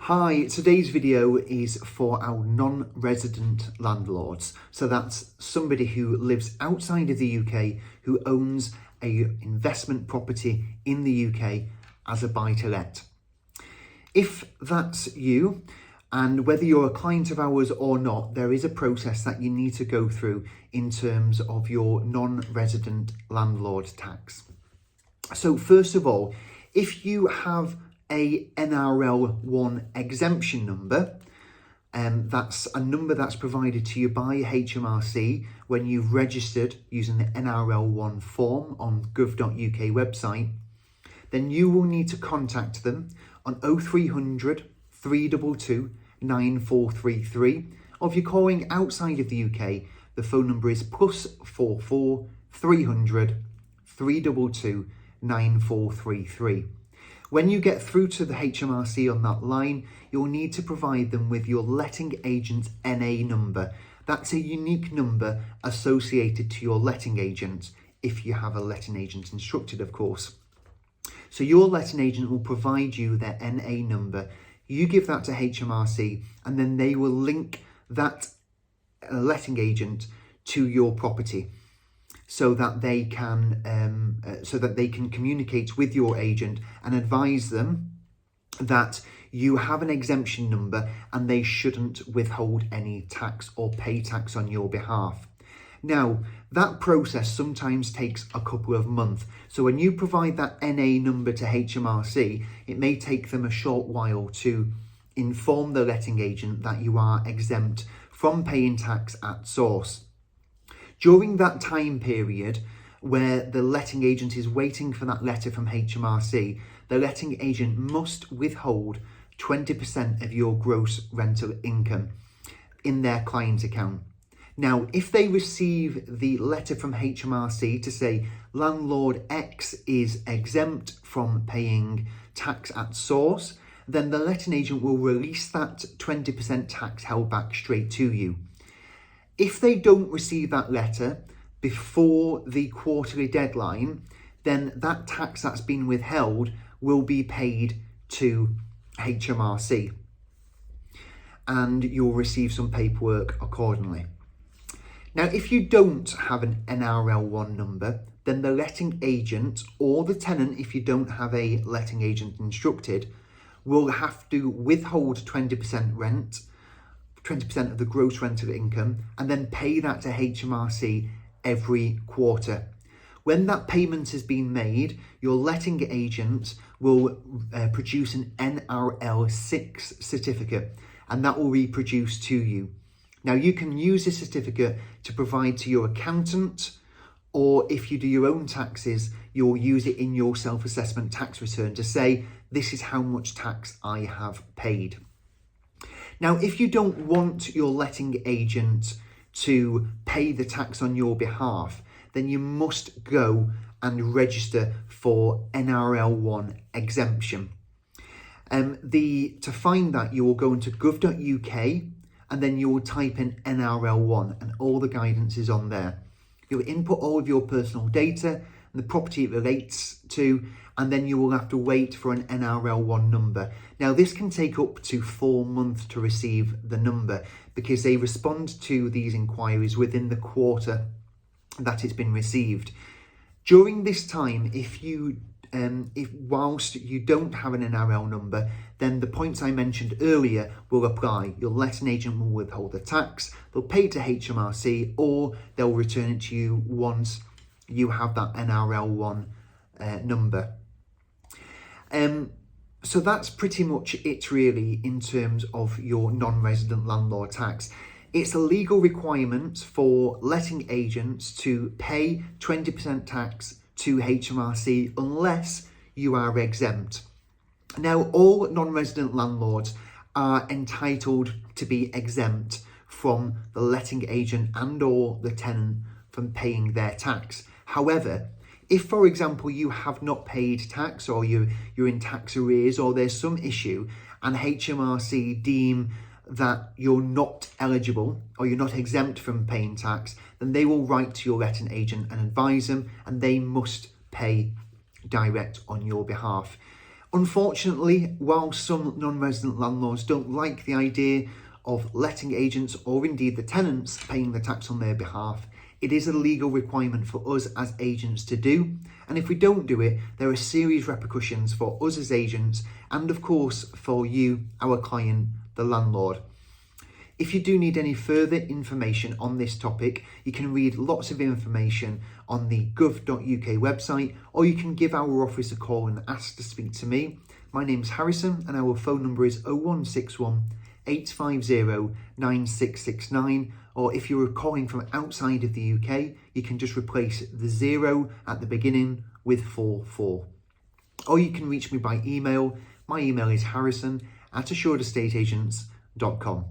Hi, today's video is for our non-resident landlords. So that's somebody who lives outside of the UK who owns an investment property in the UK as a buy-to-let. If that's you, and whether you're a client of ours or not, there is a process that you need to go through in terms of your non-resident landlord tax. So first of all, if you have a NRL1 exemption number, that's a number that's provided to you by HMRC when you've registered using the NRL1 form on gov.uk website, then you will need to contact them on 0300 322 9433, or if you're calling outside of the UK, the phone number is +44 300 322 9433. When you get through to the HMRC on that line, you'll need to provide them with your letting agent's NA number. That's a unique number associated to your letting agent, if you have a letting agent instructed, of course. So your letting agent will provide you their NA number. You give that to HMRC, and then they will link that letting agent to your property, so that they can communicate with your agent and advise them that you have an exemption number and they shouldn't withhold any tax or pay tax on your behalf. Now, that process sometimes takes a couple of months. So when you provide that NA number to HMRC, it may take them a short while to inform the letting agent that you are exempt from paying tax at source. During that time period where the letting agent is waiting for that letter from HMRC, the letting agent must withhold 20% of your gross rental income in their client account. Now, if they receive the letter from HMRC to say landlord X is exempt from paying tax at source, then the letting agent will release that 20% tax held back straight to you. If they don't receive that letter before the quarterly deadline, then that tax that's been withheld will be paid to HMRC, and you'll receive some paperwork accordingly. Now, if you don't have an NRL1 number, then the letting agent or the tenant, if you don't have a letting agent instructed, will have to withhold 20% rent, 20% of the gross rental income, and then pay that to HMRC every quarter. When that payment has been made, your letting agent will produce an NRL6 certificate, and that will be produced to you. Now, you can use this certificate to provide to your accountant, or if you do your own taxes, you'll use it in your self-assessment tax return to say, this is how much tax I have paid. Now, if you don't want your letting agent to pay the tax on your behalf, then you must go and register for NRL1 exemption. To find that, you will go into gov.uk and then you will type in NRL1 and all the guidance is on there. You'll input all of your personal data and the property it relates to, and then you will have to wait for an NRL1 number. Now, this can take up to 4 months to receive the number because they respond to these inquiries within the quarter that it's been received. During this time, if whilst you don't have an NRL number, then the points I mentioned earlier will apply. Your letting agent will withhold the tax, they'll pay it to HMRC, or they'll return it to you once you have that NRL1 number. So that's pretty much it really in terms of your non-resident landlord tax. It's a legal requirement for letting agents to pay 20% tax to HMRC unless you are exempt. Now, all non-resident landlords are entitled to be exempt from the letting agent and or the tenant from paying their tax. However, if, for example, you have not paid tax or you're in tax arrears or there's some issue and HMRC deem that you're not eligible or you're not exempt from paying tax, then they will write to your letting agent and advise them, and they must pay direct on your behalf. Unfortunately, while some non-resident landlords don't like the idea of letting agents or indeed the tenants paying the tax on their behalf, it is a legal requirement for us as agents to do. And if we don't do it, there are serious repercussions for us as agents and of course for you, our client, the landlord. If you do need any further information on this topic, you can read lots of information on the gov.uk website, or you can give our office a call and ask to speak to me. My name's Harrison and our phone number is 0161 850 9669, or if you're calling from outside of the UK, you can just replace the 0 at the beginning with 44. Or you can reach me by email. My email is harrison@assuredestateagents.com.